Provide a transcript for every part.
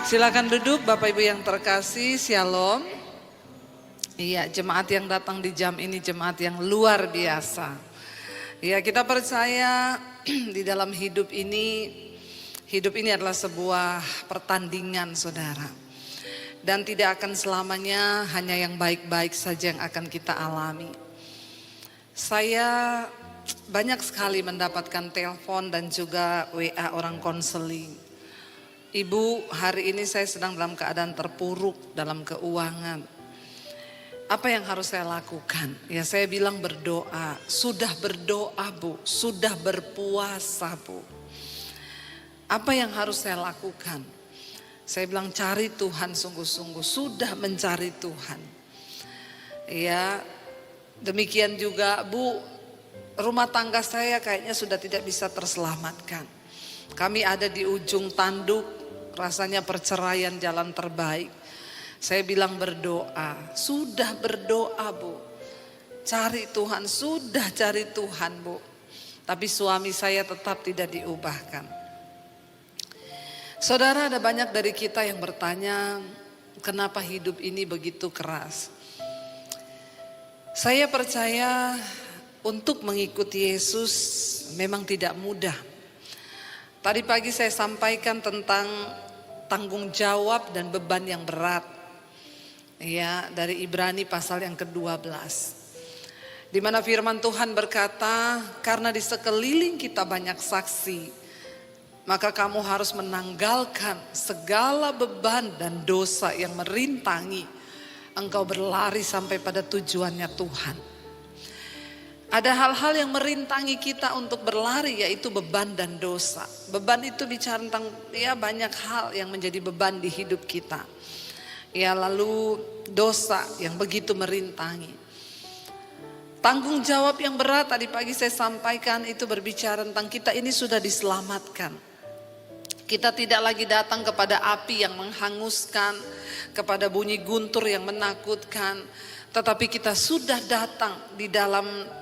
Silakan duduk Bapak Ibu yang terkasih, Shalom. Iya, jemaat yang datang di jam ini jemaat yang luar biasa. Ya, kita percaya di dalam hidup ini adalah sebuah pertandingan, saudara. Dan tidak akan selamanya hanya yang baik-baik saja yang akan kita alami. Saya banyak sekali mendapatkan telepon dan juga WA orang konseling. Ibu, hari ini saya sedang dalam keadaan terpuruk dalam keuangan. Apa yang harus saya lakukan? Ya, saya bilang berdoa. Sudah berdoa, Bu. Sudah berpuasa, Bu. Apa yang harus saya lakukan? Saya bilang cari Tuhan sungguh-sungguh. Sudah mencari Tuhan. Ya, demikian juga, Bu. Rumah tangga saya kayaknya sudah tidak bisa terselamatkan. Kami ada di ujung tanduk. Rasanya perceraian jalan terbaik. Saya bilang berdoa, sudah berdoa, Bu. Cari Tuhan, sudah cari Tuhan, Bu. Tapi suami saya tetap tidak diubahkan. Saudara, ada banyak dari kita yang bertanya, kenapa hidup ini begitu keras? Saya percaya untuk mengikuti Yesus memang tidak mudah. Tadi pagi saya sampaikan tentang tanggung jawab dan beban yang berat. Ya, dari Ibrani pasal yang ke-12. Di mana firman Tuhan berkata, karena di sekeliling kita banyak saksi, maka kamu harus menanggalkan segala beban dan dosa yang merintangi engkau berlari sampai pada tujuannya Tuhan. Ada hal-hal yang merintangi kita untuk berlari, yaitu beban dan dosa. Beban itu bicara tentang banyak hal yang menjadi beban di hidup kita. Ya, lalu dosa yang begitu merintangi. Tanggung jawab yang berat tadi pagi saya sampaikan itu berbicara tentang kita ini sudah diselamatkan. Kita tidak lagi datang kepada api yang menghanguskan, kepada bunyi guntur yang menakutkan. Tetapi kita sudah datang di dalam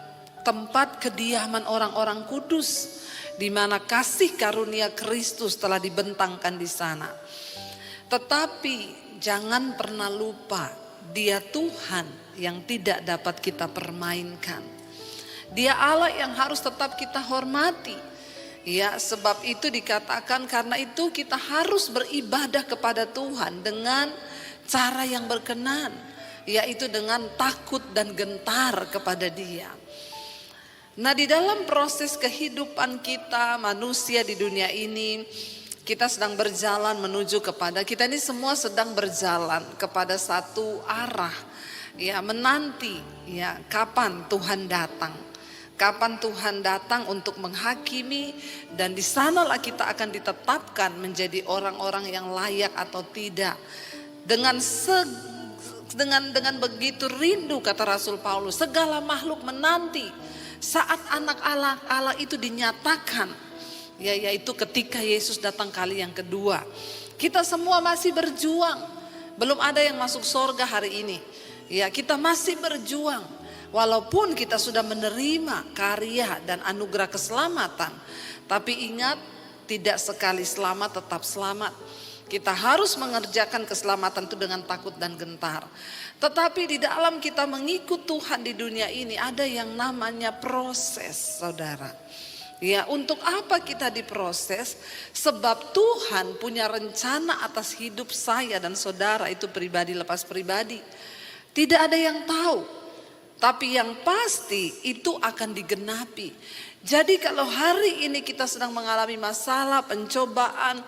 tempat kediaman orang-orang kudus, di mana kasih karunia Kristus telah dibentangkan di sana. Tetapi jangan pernah lupa, Dia Tuhan yang tidak dapat kita permainkan. Dia Allah yang harus tetap kita hormati. Ya, sebab itu dikatakan karena itu kita harus beribadah kepada Tuhan dengan cara yang berkenan, yaitu dengan takut dan gentar kepada Dia. Nah, di dalam proses kehidupan kita manusia di dunia ini, kita sedang berjalan menuju kepada, kita ini semua sedang berjalan kepada satu arah. Ya, menanti ya kapan Tuhan datang. Kapan Tuhan datang untuk menghakimi, dan di sanalah kita akan ditetapkan menjadi orang-orang yang layak atau tidak. Dengan begitu rindu, kata Rasul Paulus, segala makhluk menanti saat anak Allah itu dinyatakan, yaitu ketika Yesus datang kali yang kedua. Kita semua masih berjuang. Belum ada yang masuk surga hari ini. Ya, kita masih berjuang. Walaupun kita sudah menerima karya dan anugerah keselamatan, tapi ingat, tidak sekali selamat tetap selamat. Kita harus mengerjakan keselamatan itu dengan takut dan gentar. Tetapi di dalam kita mengikut Tuhan di dunia ini ada yang namanya proses, saudara. Ya, untuk apa kita diproses? Sebab Tuhan punya rencana atas hidup saya dan saudara itu pribadi lepas pribadi. Tidak ada yang tahu. Tapi yang pasti itu akan digenapi. Jadi kalau hari ini kita sedang mengalami masalah, pencobaan,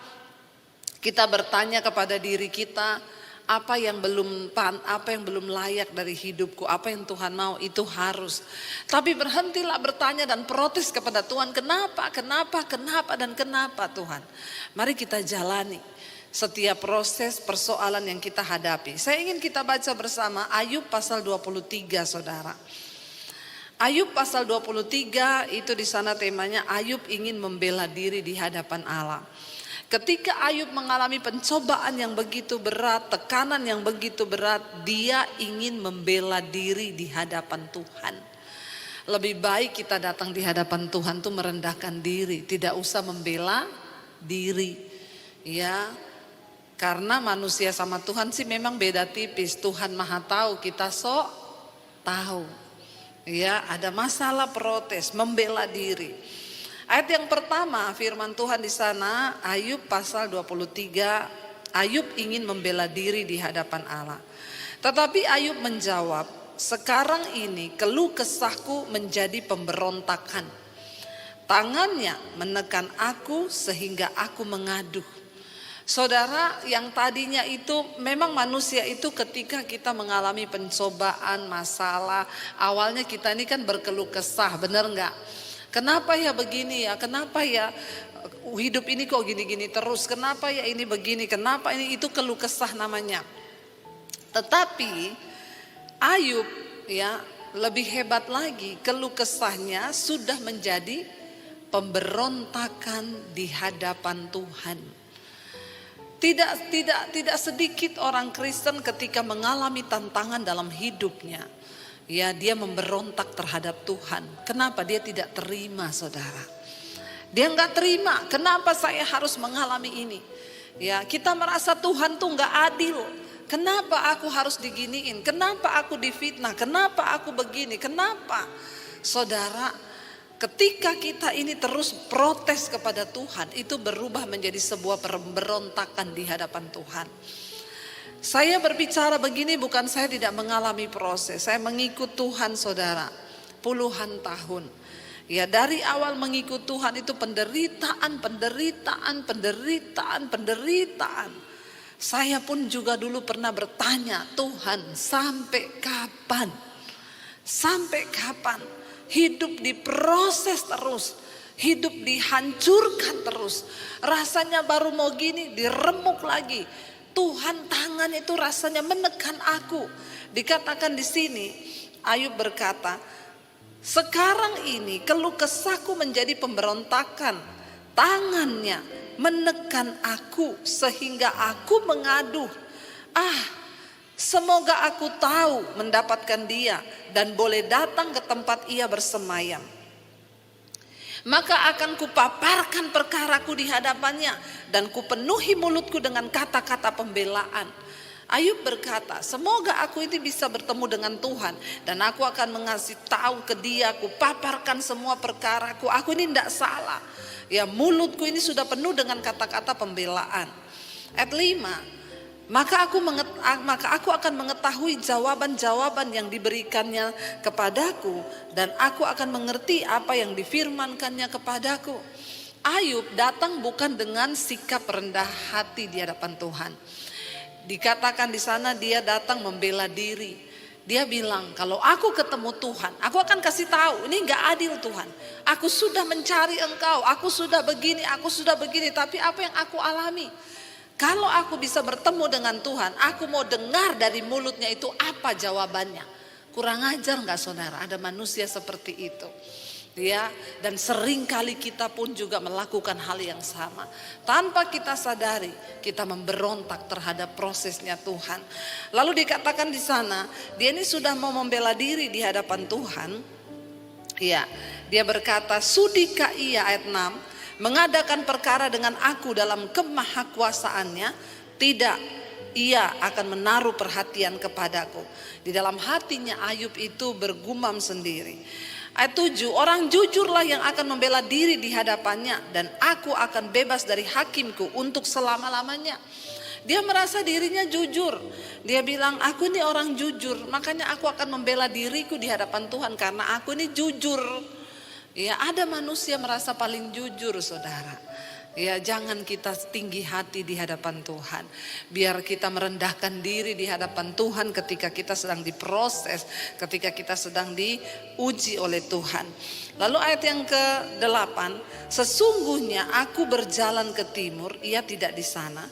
kita bertanya kepada diri kita, apa yang belum layak dari hidupku, apa yang Tuhan mau itu harus. Tapi berhentilah bertanya dan protes kepada Tuhan, kenapa Tuhan. Mari kita jalani setiap proses persoalan yang kita hadapi. Saya ingin kita baca bersama Ayub pasal 23, saudara. Ayub pasal 23 itu di sana temanya Ayub ingin membela diri di hadapan Allah. Ketika Ayub mengalami pencobaan yang begitu berat, tekanan yang begitu berat, dia ingin membela diri di hadapan Tuhan. Lebih baik kita datang di hadapan Tuhan tuh merendahkan diri, tidak usah membela diri. Ya, Karena manusia sama Tuhan sih memang beda tipis. Tuhan Maha tahu, kita sok tahu. Ya, ada masalah protes, membela diri. Ayat yang pertama firman Tuhan di sana, Ayub pasal 23, Ayub ingin membela diri di hadapan Allah. Tetapi Ayub menjawab, sekarang ini keluh kesahku menjadi pemberontakan. Tangannya menekan aku sehingga aku mengaduh. Saudara, yang tadinya itu memang manusia itu ketika kita mengalami pencobaan, masalah, awalnya kita ini kan berkeluh kesah, benar enggak? Kenapa ya begini ya, kenapa ya hidup ini kok gini-gini terus, kenapa ya ini begini, kenapa ini, itu keluh kesah namanya. Tetapi Ayub ya lebih hebat lagi, keluh kesahnya sudah menjadi pemberontakan di hadapan Tuhan. Tidak sedikit orang Kristen ketika mengalami tantangan dalam hidupnya, ya dia memberontak terhadap Tuhan. Kenapa? Dia tidak terima, saudara. Dia nggak terima. Kenapa saya harus mengalami ini? Ya, kita merasa Tuhan tuh nggak adil. Kenapa aku harus diginiin? Kenapa aku difitnah? Kenapa aku begini? Kenapa? Saudara, ketika kita ini terus protes kepada Tuhan, itu berubah menjadi sebuah pemberontakan di hadapan Tuhan. Saya berbicara begini bukan saya tidak mengalami proses. Saya mengikut Tuhan, saudara, puluhan tahun. Ya, dari awal mengikut Tuhan itu penderitaan. Saya pun juga dulu pernah bertanya, Tuhan sampai kapan? Sampai kapan? Hidup diproses terus, hidup dihancurkan terus. Rasanya baru mau gini, diremuk lagi. Tuhan, tangan itu rasanya menekan aku. Dikatakan di sini, Ayub berkata, sekarang ini keluh kesahku menjadi pemberontakan. Tangannya menekan aku sehingga aku mengaduh. Semoga aku tahu mendapatkan dia dan boleh datang ke tempat ia bersemayam. Maka akan kupaparkan perkaraku di hadapannya dan kupenuhi mulutku dengan kata-kata pembelaan. Ayub berkata, semoga aku ini bisa bertemu dengan Tuhan dan aku akan mengasih tahu ke dia, kupaparkan semua perkaraku. Aku ini tidak salah. Ya, mulutku ini sudah penuh dengan kata-kata pembelaan. Ayat 5. Maka aku akan mengetahui jawaban-jawaban yang diberikannya kepadaku dan aku akan mengerti apa yang difirmankannya kepadaku. Ayub datang bukan dengan sikap rendah hati di hadapan Tuhan. Dikatakan di sana dia datang membela diri. Dia bilang, kalau aku ketemu Tuhan, aku akan kasih tahu, ini enggak adil Tuhan. Aku sudah mencari Engkau, aku sudah begini, tapi apa yang aku alami? Kalau aku bisa bertemu dengan Tuhan, aku mau dengar dari mulutnya itu apa jawabannya. Kurang ajar enggak, saudara? Ada manusia seperti itu. Ya, dan seringkali kita pun juga melakukan hal yang sama. Tanpa kita sadari, kita memberontak terhadap prosesnya Tuhan. Lalu dikatakan di sana, dia ini sudah mau membela diri di hadapan Tuhan. Ya, dia berkata, sudikah ia, ayat 6, mengadakan perkara dengan aku dalam kemahakuasaannya? Tidak, ia akan menaruh perhatian kepadaku. Di dalam hatinya Ayub itu bergumam sendiri. Ayat 7, orang jujurlah yang akan membela diri di hadapannya dan aku akan bebas dari hakimku untuk selama-lamanya. Dia merasa dirinya jujur. Dia bilang, aku ini orang jujur, makanya aku akan membela diriku di hadapan Tuhan karena aku ini jujur. Ya, ada manusia merasa paling jujur, saudara. Ya, jangan kita tinggi hati di hadapan Tuhan. Biar kita merendahkan diri di hadapan Tuhan ketika kita sedang diproses, ketika kita sedang diuji oleh Tuhan. Lalu ayat yang ke-8, sesungguhnya aku berjalan ke timur, ia tidak di sana.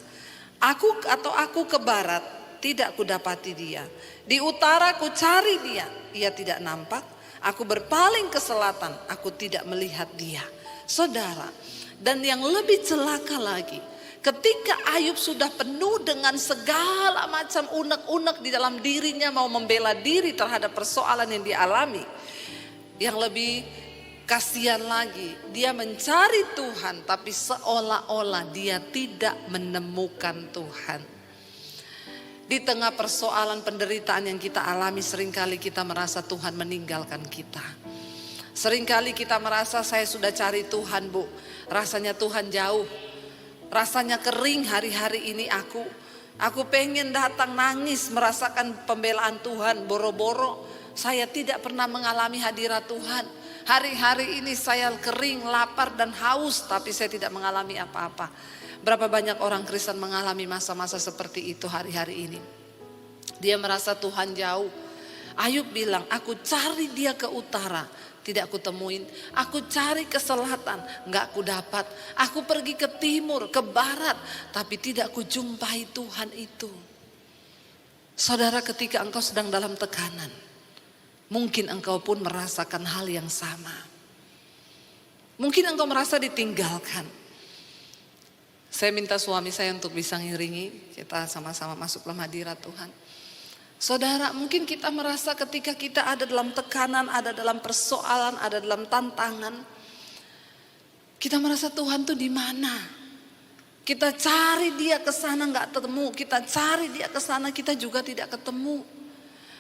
Aku ke barat, tidak kudapati dia. Di utara ku cari dia, ia tidak nampak. Aku berpaling ke selatan, aku tidak melihat dia. Saudara, dan yang lebih celaka lagi, ketika Ayub sudah penuh dengan segala macam unek-unek di dalam dirinya, mau membela diri terhadap persoalan yang dialami, yang lebih Kasihan lagi, dia mencari Tuhan tapi seolah-olah dia tidak menemukan Tuhan. Di tengah persoalan penderitaan yang kita alami, seringkali kita merasa Tuhan meninggalkan kita. Seringkali kita merasa saya sudah cari Tuhan, Bu, rasanya Tuhan jauh. Rasanya kering hari-hari ini aku pengen datang nangis merasakan pembelaan Tuhan, boro-boro saya tidak pernah mengalami hadirat Tuhan. Hari-hari ini saya kering, lapar dan haus tapi saya tidak mengalami apa-apa. Berapa banyak orang Kristen mengalami masa-masa seperti itu hari-hari ini. Dia merasa Tuhan jauh. Ayub bilang, aku cari dia ke utara, tidak aku temuin. Aku cari ke selatan, enggak aku dapat. Aku pergi ke timur, ke barat, tapi tidak aku jumpai Tuhan itu. Saudara, ketika engkau sedang dalam tekanan, mungkin engkau pun merasakan hal yang sama. Mungkin engkau merasa ditinggalkan. Saya minta suami saya untuk bisa ngiringi, kita sama-sama masuk dalam hadirat Tuhan. Saudara, mungkin kita merasa ketika kita ada dalam tekanan, ada dalam persoalan, ada dalam tantangan, kita merasa Tuhan tuh di mana? Kita cari dia ke sana nggak ketemu, kita cari dia ke sana kita juga tidak ketemu.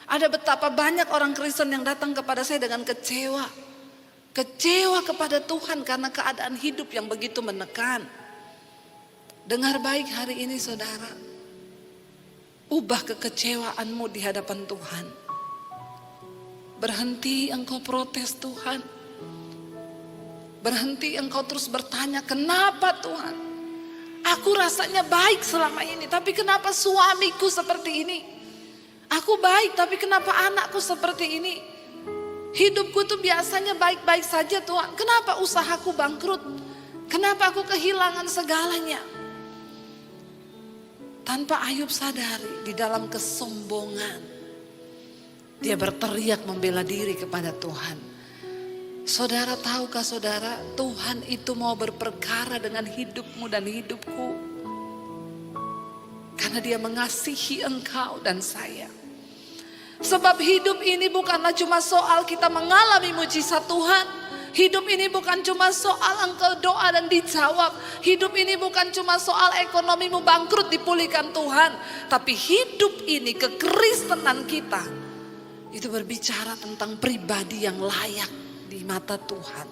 Ada betapa banyak orang Kristen yang datang kepada saya dengan kecewa. Kecewa kepada Tuhan karena keadaan hidup yang begitu menekan. Dengar baik hari ini saudara. Ubah kekecewaanmu di hadapan Tuhan. Berhenti engkau protes Tuhan. Berhenti engkau terus bertanya, kenapa Tuhan? Aku rasanya baik selama ini, tapi kenapa suamiku seperti ini? Aku baik tapi kenapa anakku seperti ini? Hidupku tuh biasanya baik-baik saja Tuhan. Kenapa usahaku bangkrut? Kenapa aku kehilangan segalanya? Tanpa Ayub sadari, di dalam kesombongan dia berteriak membela diri kepada Tuhan. Saudara, tahukah saudara, Tuhan itu mau berperkara dengan hidupmu dan hidupku. Karena dia mengasihi engkau dan saya. Sebab hidup ini bukanlah cuma soal kita mengalami mujizat Tuhan. Hidup ini bukan cuma soal engkau doa dan dijawab. Hidup ini bukan cuma soal ekonomimu bangkrut dipulihkan Tuhan. Tapi hidup ini, kekristenan kita, itu berbicara tentang pribadi yang layak di mata Tuhan.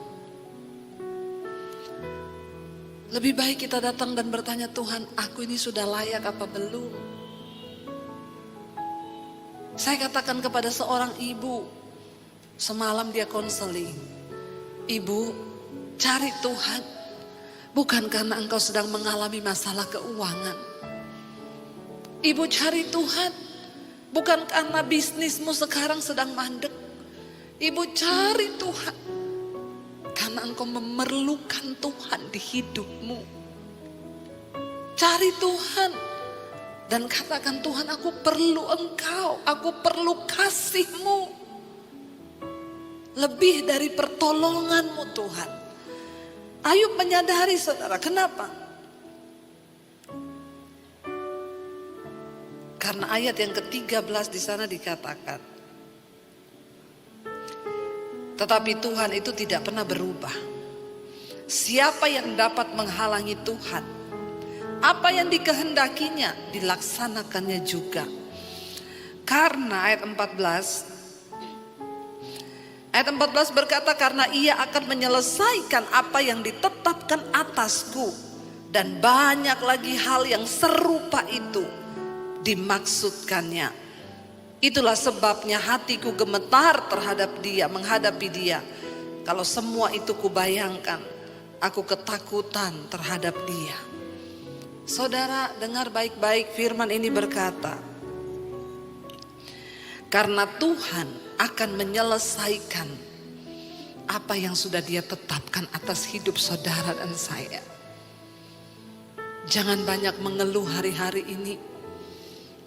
Lebih baik kita datang dan bertanya, Tuhan, aku ini sudah layak apa belum? Saya katakan kepada seorang ibu, semalam dia konseling. Ibu, cari Tuhan, bukan karena engkau sedang mengalami masalah keuangan. Ibu cari Tuhan, bukan karena bisnismu sekarang sedang mandek. Ibu cari Tuhan, karena engkau memerlukan Tuhan di hidupmu. Cari Tuhan. Dan katakan, Tuhan, aku perlu engkau, aku perlu kasih-Mu. Lebih dari pertolongan-Mu Tuhan. Ayub menyadari saudara, kenapa? Karena ayat yang ke-13 di sana dikatakan, tetapi Tuhan itu tidak pernah berubah. Siapa yang dapat menghalangi Tuhan? Apa yang dikehendakinya dilaksanakannya juga. Karena ayat 14 berkata, karena ia akan menyelesaikan apa yang ditetapkan atasku, dan banyak lagi hal yang serupa itu dimaksudkannya. Itulah sebabnya hatiku gemetar terhadap dia, menghadapi dia. Kalau semua itu kubayangkan, aku ketakutan terhadap dia. Saudara, dengar baik-baik, firman ini berkata, karena Tuhan akan menyelesaikan apa yang sudah Dia tetapkan atas hidup saudara dan saya. Jangan banyak mengeluh hari-hari ini,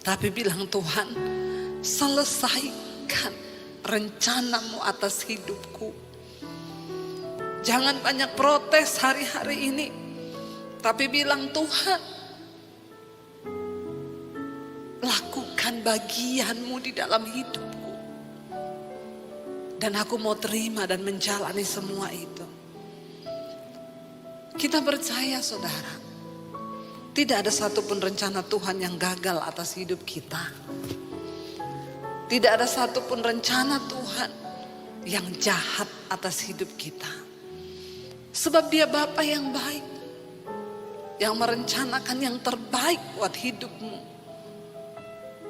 tapi bilang, Tuhan, selesaikan rencanamu atas hidupku. Jangan banyak protes hari-hari ini, tapi bilang, Tuhan, lakukan bagianmu di dalam hidupku. Dan aku mau terima dan menjalani semua itu. Kita percaya saudara, tidak ada satupun rencana Tuhan yang gagal atas hidup kita. Tidak ada satupun rencana Tuhan yang jahat atas hidup kita. Sebab Dia Bapa yang baik, yang merencanakan yang terbaik buat hidupmu.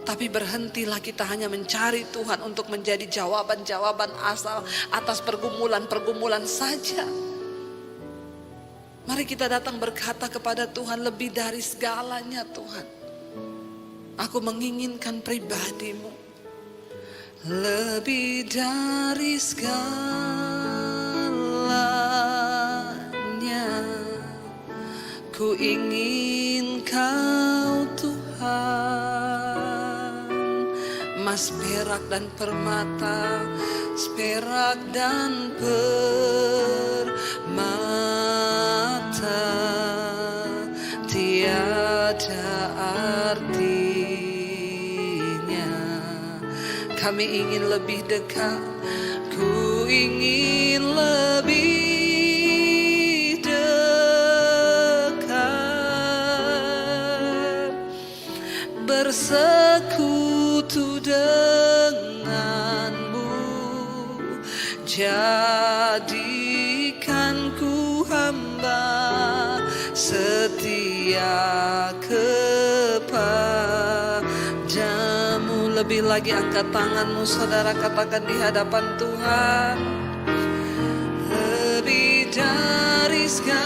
Tapi berhentilah kita hanya mencari Tuhan untuk menjadi jawaban-jawaban asal atas pergumulan-pergumulan saja. Mari kita datang berkata kepada Tuhan, lebih dari segalanya Tuhan, aku menginginkan pribadi-Mu. Lebih dari segalanya, ku ingin Kau Tuhan. Emas, perak dan permata, perak dan permata, tiada artinya. Kami ingin lebih dekat, ku ingin lebih dekat, bersekutu denganmu, jadikan ku hamba setia kepadamu. Lebih lagi angkat tanganmu saudara, katakan di hadapan Tuhan, lebih dari segala.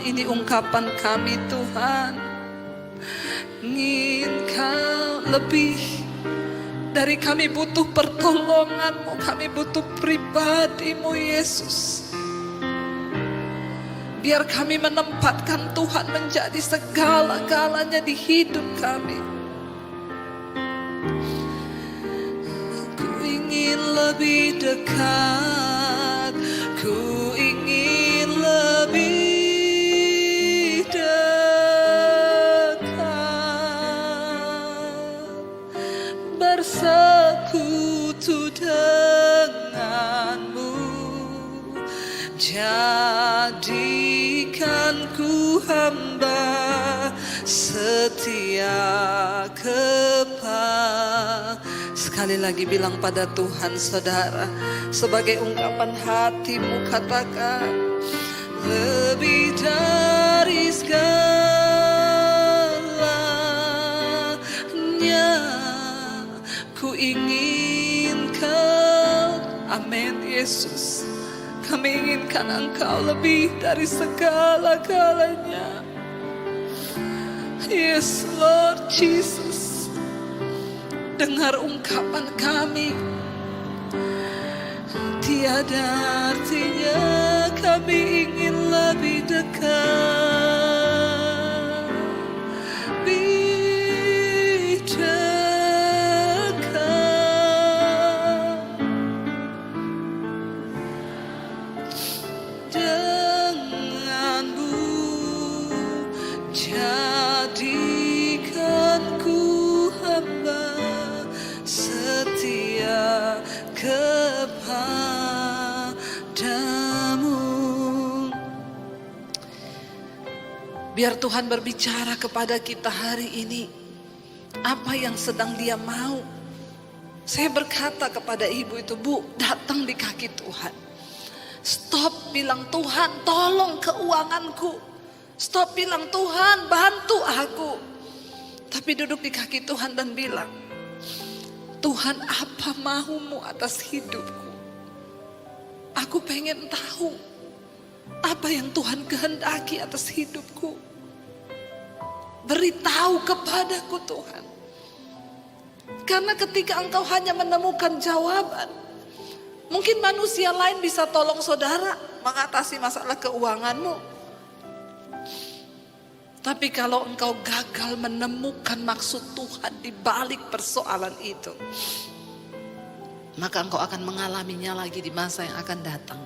Ini ungkapan kami Tuhan, ingin Kau lebih dari kami butuh pertolongan-Mu, kami butuh pribadi-Mu Yesus. Biar kami menempatkan Tuhan menjadi segala-galanya di hidup kami. Ku ingin lebih dekat, ku ingin lebih bersekutu denganmu, jadikan ku hamba setia kepada. Sekali lagi bilang pada Tuhan saudara, sebagai ungkapan hatimu katakan, lebih dari segalanya, ku ingin Kau. Amin Yesus. Kami inginkan Engkau lebih dari segala-galanya. Yes Lord Jesus. Dengar ungkapan kami. Tiada artinya, kami ingin lebih dekat. Jadikan ku hamba setia kepadamu. Biar Tuhan berbicara kepada kita hari ini, apa yang sedang Dia mau. Saya berkata kepada ibu itu, Bu, datang di kaki Tuhan. Stop bilang, Tuhan tolong keuanganku. Stop bilang, Tuhan bantu aku. Tapi duduk di kaki Tuhan dan bilang, Tuhan apa maumu atas hidupku. Aku pengen tahu apa yang Tuhan kehendaki atas hidupku. Beritahu kepadaku Tuhan. Karena ketika engkau hanya menemukan jawaban, mungkin manusia lain bisa tolong saudara mengatasi masalah keuanganmu. Tapi kalau engkau gagal menemukan maksud Tuhan di balik persoalan itu, maka engkau akan mengalaminya lagi di masa yang akan datang.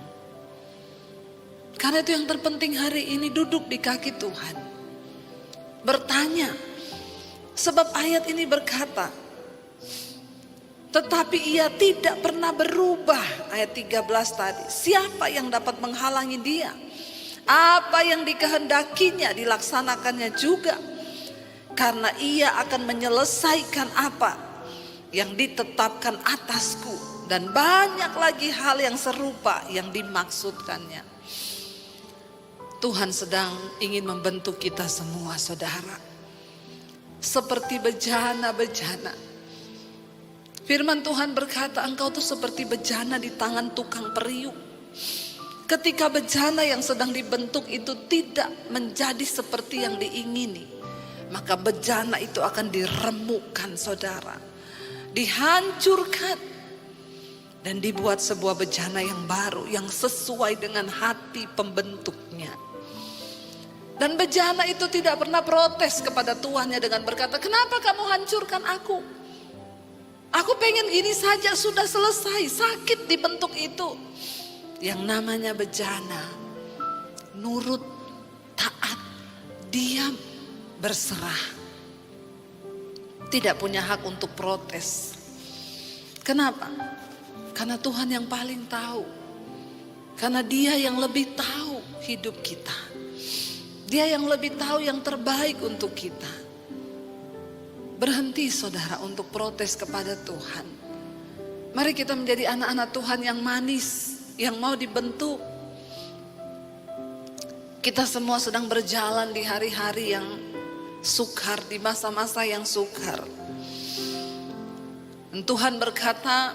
Karena itu yang terpenting hari ini, duduk di kaki Tuhan. Bertanya. Sebab ayat ini berkata, Tetapi ia tidak pernah berubah. Ayat 13 tadi. Siapa yang dapat menghalangi dia? Apa yang dikehendakinya dilaksanakannya juga. Karena ia akan menyelesaikan apa yang ditetapkan atasku. Dan banyak lagi hal yang serupa yang dimaksudkannya. Tuhan sedang ingin membentuk kita semua, saudara. Seperti bejana-bejana. Firman Tuhan berkata, engkau tuh seperti bejana di tangan tukang periuk. Ketika bejana yang sedang dibentuk itu tidak menjadi seperti yang diingini, maka bejana itu akan diremukkan, saudara. Dihancurkan. Dan dibuat sebuah bejana yang baru, yang sesuai dengan hati pembentuknya. Dan bejana itu tidak pernah protes kepada tuannya dengan berkata, kenapa kamu hancurkan aku? Aku pengen gini saja, sudah selesai. Sakit dibentuk itu. Yang namanya bejana, nurut, taat, diam, berserah. Tidak punya hak untuk protes. Kenapa? Karena Tuhan yang paling tahu. Karena Dia yang lebih tahu hidup kita. Dia yang lebih tahu yang terbaik untuk kita. Berhenti, saudara, untuk protes kepada Tuhan. Mari kita menjadi anak-anak Tuhan yang manis, yang mau dibentuk. Kita semua sedang berjalan di hari-hari yang sukar, di masa-masa yang sukar. Dan Tuhan berkata,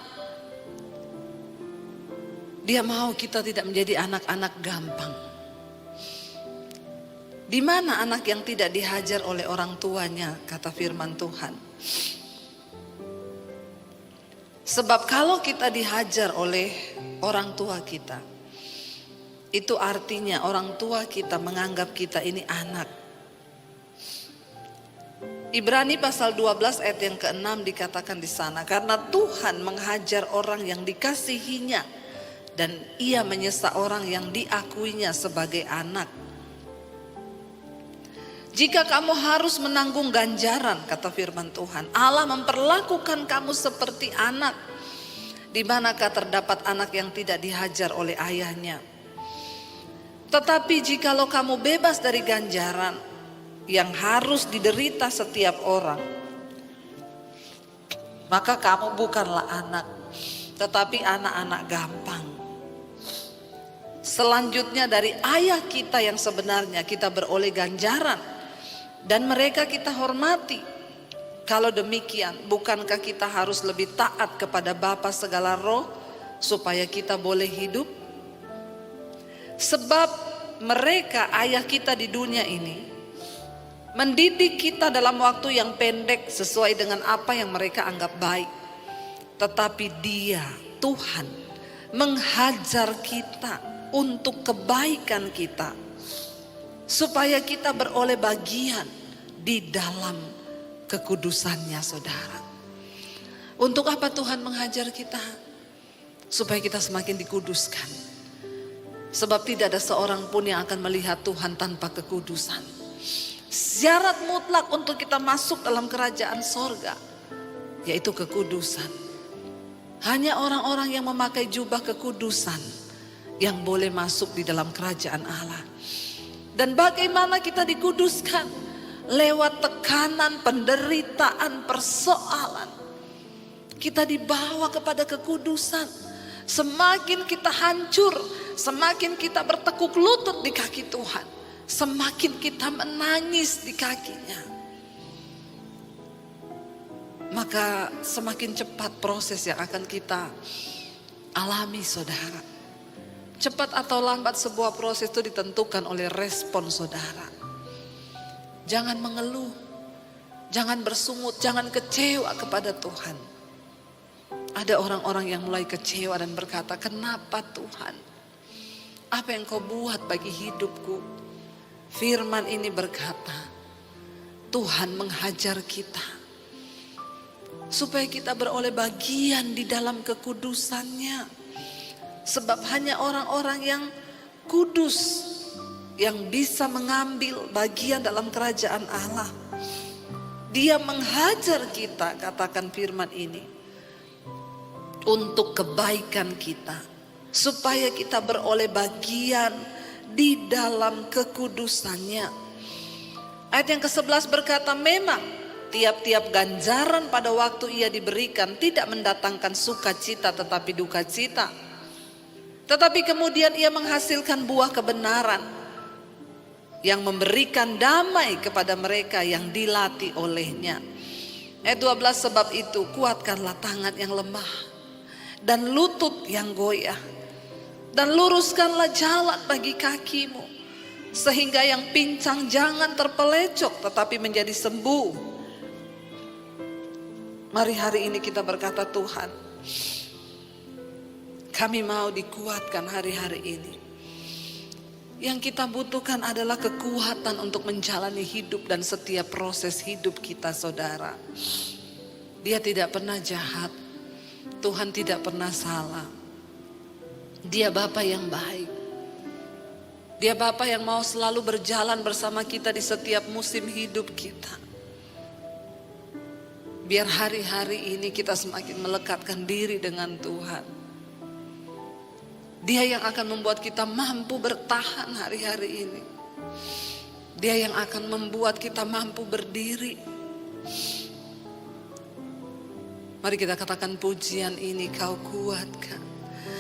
Dia mau kita tidak menjadi anak-anak gampang. Di mana anak yang tidak dihajar oleh orang tuanya, kata firman Tuhan. Sebab kalau kita dihajar oleh orang tua kita, itu artinya orang tua kita menganggap kita ini anak. Ibrani pasal 12 ayat yang ke-6 dikatakan di sana, karena Tuhan menghajar orang yang dikasihinya dan ia menyesa orang yang diakuinya sebagai anak. Jika kamu harus menanggung ganjaran, kata firman Tuhan, Allah memperlakukan kamu seperti anak. Di manakah terdapat anak yang tidak dihajar oleh ayahnya? Tetapi jikalau kamu bebas dari ganjaran yang harus diderita setiap orang, maka kamu bukanlah anak, tetapi anak-anak gampang. Selanjutnya dari ayah kita yang sebenarnya kita beroleh ganjaran, dan mereka kita hormati. Kalau demikian, bukankah kita harus lebih taat kepada Bapa segala roh supaya kita boleh hidup? Sebab mereka ayah kita di dunia ini mendidik kita dalam waktu yang pendek sesuai dengan apa yang mereka anggap baik. Tetapi Dia, Tuhan, menghajar kita untuk kebaikan kita, supaya kita beroleh bagian di dalam kekudusannya, saudara. Untuk apa Tuhan menghajar kita? Supaya kita semakin dikuduskan. Sebab tidak ada seorang pun yang akan melihat Tuhan tanpa kekudusan. Syarat mutlak untuk kita masuk dalam kerajaan sorga, yaitu kekudusan. Hanya orang-orang yang memakai jubah kekudusan yang boleh masuk di dalam kerajaan Allah. Dan bagaimana kita dikuduskan? Lewat tekanan, penderitaan, persoalan. Kita dibawa kepada kekudusan. Semakin kita hancur, semakin kita bertekuk lutut di kaki Tuhan, semakin kita menangis di kakinya, maka semakin cepat proses yang akan kita alami, saudara. Cepat atau lambat sebuah proses itu ditentukan oleh respon saudara. Jangan mengeluh, jangan bersungut, jangan kecewa kepada Tuhan. Ada orang-orang yang mulai kecewa dan berkata, kenapa Tuhan? Apa yang kau buat bagi hidupku? Firman ini berkata, Tuhan menghajar kita supaya kita beroleh bagian di dalam kekudusannya. Sebab hanya orang-orang yang kudus yang bisa mengambil bagian dalam kerajaan Allah. Dia menghajar kita, katakan firman ini, untuk kebaikan kita, supaya kita beroleh bagian di dalam kekudusannya. Ayat yang ke-11 berkata, memang tiap-tiap ganjaran pada waktu ia diberikan tidak mendatangkan sukacita tetapi duka cita. Tetapi kemudian ia menghasilkan buah kebenaran yang memberikan damai kepada mereka yang dilatih olehnya. Ayat 12, sebab itu kuatkanlah tangan yang lemah dan lutut yang goyah, dan luruskanlah jalan bagi kakimu, sehingga yang pincang jangan terpelecok tetapi menjadi sembuh. Mari hari ini kita berkata, Tuhan, kami mau dikuatkan hari-hari ini. Yang kita butuhkan adalah kekuatan untuk menjalani hidup dan setiap proses hidup kita, saudara. Dia tidak pernah jahat. Tuhan tidak pernah salah. Dia Bapa yang baik. Dia Bapa yang mau selalu berjalan bersama kita di setiap musim hidup kita. Biar hari-hari ini kita semakin melekatkan diri dengan Tuhan. Dia yang akan membuat kita mampu bertahan hari-hari ini. Dia yang akan membuat kita mampu berdiri. Mari kita katakan pujian ini, kau kuatkan.